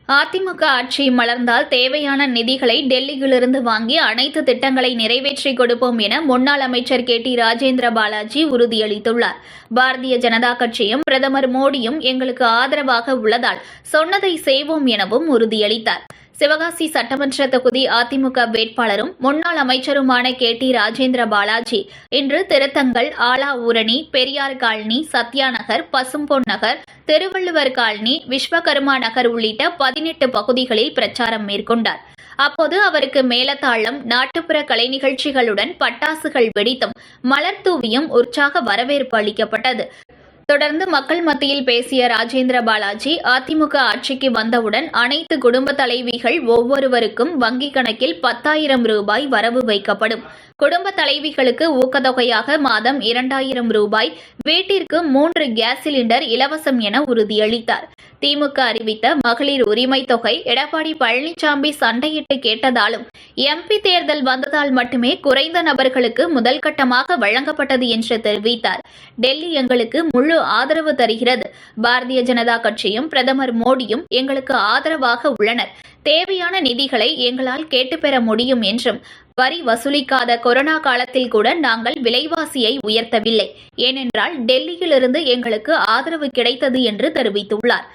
அதிமுக ஆட்சி மலர்ந்தால் தேவையான நிதிகளை டெல்லியிலிருந்து வாங்கி அனைத்து திட்டங்களை நிறைவேற்றி கொடுப்போம் என முன்னாள் அமைச்சர் KT ராஜேந்திர பாலாஜி உறுதியளித்துள்ளார். பாரதிய ஜனதா கட்சியும் பிரதமர் மோடியும் எங்களுக்கு ஆதரவாக உள்ளதால் சொன்னதை செய்வோம் எனவும் உறுதியளித்தார். சிவகாசி சட்டமன்ற தொகுதி அதிமுக வேட்பாளரும் முன்னாள் அமைச்சருமான KT ராஜேந்திர பாலாஜி இன்று திருத்தங்கல், ஆலா ஊரணி, பெரியார் காலனி, சத்யா நகர், பசும்பொன் நகர், திருவள்ளுவர் காலனி, விஸ்வகர்மா நகர் உள்ளிட்ட 18 பகுதிகளில் பிரச்சாரம் மேற்கொண்டார். அப்போது அவருக்கு மேலதாளம், நாட்டுப்புற கலை நிகழ்ச்சிகளுடன் பட்டாசுகள் வெடித்தும் மலர் தூவியும் உற்சாக வரவேற்பு அளிக்கப்பட்டது. தொடர்ந்து மக்கள் மத்தியில் பேசிய ராஜேந்திர பாலாஜி, அதிமுக ஆட்சிக்கு வந்தவுடன் அனைத்து குடும்ப தலைவிகள் ஒவ்வொருவருக்கும் வங்கிக் கணக்கில் 10,000 ரூபாய் வரவு வைக்கப்படும். குடும்ப தலைவிகளுக்கு ஊக்கத்தொகையாக மாதம் 2,000 ரூபாய், வீட்டிற்கு 3 கேஸ் சிலிண்டர் இலவசம் என உறுதியளித்தார். திமுக அறிவித்த மகளிர் உரிமை தொகை எடப்பாடி பழனிசாமி சண்டையிட்டு கேட்டதாலும் MP தேர்தல் வந்ததால் மட்டுமே குறைந்த நபர்களுக்கு முதல் கட்டமாக வழங்கப்பட்டது என்று தெரிவித்தார். டெல்லி எங்களுக்கு முழு ஆதரவு தருகிறது. பாரதிய ஜனதா கட்சியும் பிரதமர் மோடியும் எங்களுக்கு ஆதரவாக உள்ளனர். தேவையான நிதிகளை எங்களால் கேட்டுப்பெற முடியும் என்றும், வரி வசூலிக்காத கொரோனா காலத்தில் கூட நாங்கள் விலைவாசியை உயர்த்தவில்லை. ஏனென்றால் டெல்லியிலிருந்து எங்களுக்கு ஆதரவு கிடைத்தது என்று தெரிவித்துள்ளார்.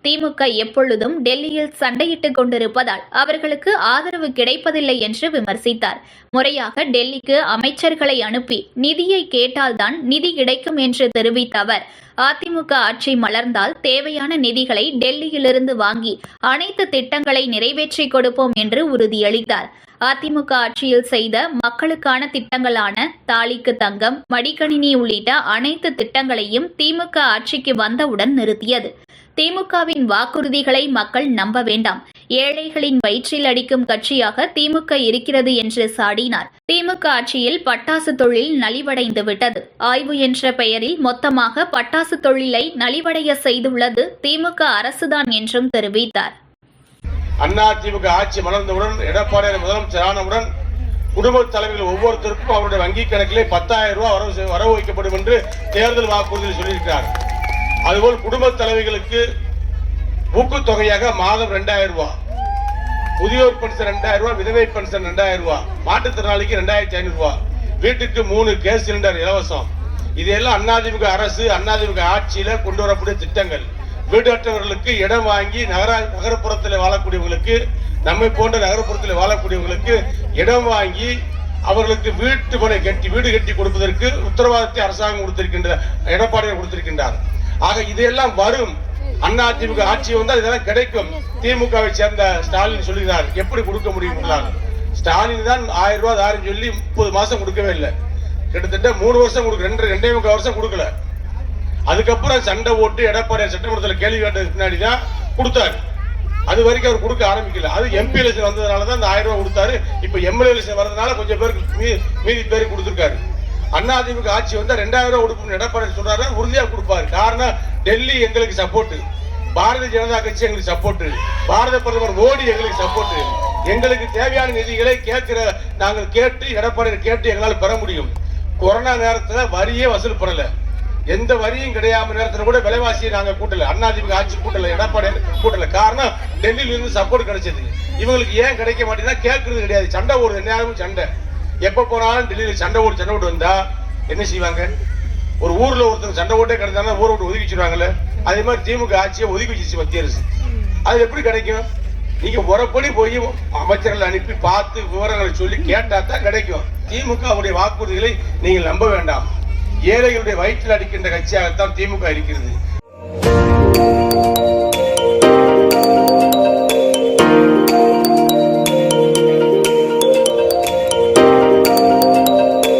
திமுக எப்பொழுதும் டெல்லியில் சண்டையிட்டுக் கொண்டிருப்பதால் அவர்களுக்கு ஆதரவு கிடைப்பதில்லை என்று விமர்சித்தார். முறையாக டெல்லிக்கு அமைச்சர்களை அனுப்பி நிதியை கேட்டால்தான் நிதி கிடைக்கும் என்று தெரிவித்த அவர், அதிமுக ஆட்சி மலர்ந்தால் தேவையான நிதிகளை டெல்லியிலிருந்து வாங்கி அனைத்து திட்டங்களை நிறைவேற்றி கொடுப்போம் என்று உறுதியளித்தார். அதிமுக ஆட்சியில் செய்த மக்களுக்கான திட்டங்களான தாலிக்கு தங்கம், மடிக்கணினி உள்ளிட்ட அனைத்து திட்டங்களையும் திமுக ஆட்சிக்கு வந்தவுடன் நிறுத்தியது. திமுகவின் வாக்குறுதிகளை மக்கள் நம்ப வேண்டாம். ஏழைகளின் வயிற்றில் அடிக்கும் கட்சியாக திமுக இருக்கிறது என்று சாடினார். திமுக ஆட்சியில் பட்டாசு தொழில் நலிவடைந்து விட்டது. ஆய்வு என்ற பெயரில் மொத்தமாக பட்டாசு தொழிலை நலிவடைய செய்துள்ளது திமுக அரசுதான் என்றும் தெரிவித்தார். அதிமுக ஆட்சி மலர்ந்தவுடன், எடப்பாடி முதலமைச்சர் ஆனவுடன் குடும்ப தலைவர்கள் ஒவ்வொருத்தருக்கும் அவருடைய வங்கிக் கணக்கிலே 10,000 ரூபாய் வரவு வைக்கப்படும் என்று தேர்தல் வாக்குறுதியில் சொல்லியிருக்கிறார். அதுபோல் குடும்ப தலைவிகளுக்கு ஊக்கத்தொகையாக மாதம் 2,000 ரூபாய், முதியோர் பென்ஷன் 2,000 ரூபாய், விதவை பென்ஷன் 2,000 ரூபாய், மாற்றுத்திறனாளிக்கு 2,500 ரூபாய், வீட்டுக்கு 3 கேஸ் சிலிண்டர் இலவசம். இதெல்லாம் அதிமுக அரசு, அதிமுக ஆட்சியில கொண்டு வரக்கூடிய திட்டங்கள். வீடற்றவர்களுக்கு இடம் வாங்கி நகரப்புறத்தில் வாழக்கூடியவர்களுக்கு, நம்மை போன்ற நகரப்புறத்தில் வாழக்கூடியவர்களுக்கு இடம் வாங்கி அவர்களுக்கு வீட்டு மனை கட்டி வீடு கட்டி கொடுப்பதற்கு உத்தரவாதத்தை அரசாங்கம் கொடுத்திருக்கின்ற எடப்பாடியார் கொடுத்திருக்கின்றார். ஆக இதெல்லாம் வரும். அதிமுக ஆட்சி வந்தால் இதெல்லாம் கிடைக்கும். திமுகவை சேர்ந்த ஸ்டாலின் சொல்லுகிறார், எப்படி கொடுக்க முடியும்? ஸ்டாலின் தான் 1,000 ரூபாய் தாரம் சொல்லி 30 மாசம் கொடுக்கவே இல்லை. கிட்டத்தட்ட 3 வருஷம் கொடுக்க 2.25 வருஷம் கொடுக்கல. அதுக்கப்புறம் சண்டை ஓட்டு எடப்பாடியார் சட்டமன்றத்தில் கேள்வி கேட்டதுக்கு பின்னாடி தான் கொடுத்தாரு. அது வரைக்கும் அவர் கொடுக்க ஆரம்பிக்கல. அது MP எலெக்ஷன் வந்ததுனால தான் அந்த 1,000 ரூபாய் கொடுத்தாரு. இப்ப MLA எலெக்ஷன் வர்றதுனால கொஞ்சம் பேருக்கு மீதி பேருக்கு கொடுத்திருக்காரு. அதிமுக ஆட்சி வந்தா 2,000 ரூபாய் கொடுக்கும் எடப்பாடி சொல்றாரு, உறுதியா கொடுப்பாரு. காரணம், டெல்லி எங்களுக்கு சப்போர்ட், பாரதிய ஜனதா கட்சி எங்களுக்கு சப்போர்ட், பாரத பிரதமர் மோடி எங்களுக்கு சப்போர்ட். எங்களுக்கு தேவையான நிதிகளை நாங்கள் கேட்டு எடப்பாடி கேட்டு எங்களால் பெற முடியும். கொரோனா நேரத்தில் வரியே வசூல் பண்ணல, எந்த வரியும் கிடையாம நேரத்தில் கூட விலைவாசியை நாங்க கூட்டல. அதிமுக ஆட்சி கூட்டல, எடப்பாடி கூட்டல. காரணம், டெல்லியில இருந்து சப்போர்ட் கிடைச்சது. இவங்களுக்கு ஏன் கிடைக்க மாட்டேங்குதுன்னா கேட்கறது கிடையாது. சண்டை ஓடுது, என்ன சண்டை. எப்ப போனாலும் டெல்லியில சண்டை ஓட்டு வந்தா என்ன செய்வாங்க? ஒரு ஊர்ல ஒருத்தர் சண்டை ஓட்டே கிடைச்சாங்கன்னா ஊரை விட்டு ஒதுக்கி வச்சிருவாங்கல்ல. அதே மாதிரி திமுக ஆட்சியை ஒதுக்கி வச்சிருச்சு மத்திய அரசு. அது எப்படி கிடைக்கும்? நீங்க முறைப்படி போய் அமைச்சர்களை அனுப்பி பார்த்து விவரங்களை சொல்லி கேட்டா தான் கிடைக்கும். திமுக அவருடைய வாக்குறுதிகளை நீங்கள் நம்ப வேண்டாம். ஏழைகளுடைய வயிற்றில் அடிக்கின்ற கட்சியாகத்தான் திமுக இருக்கிறது.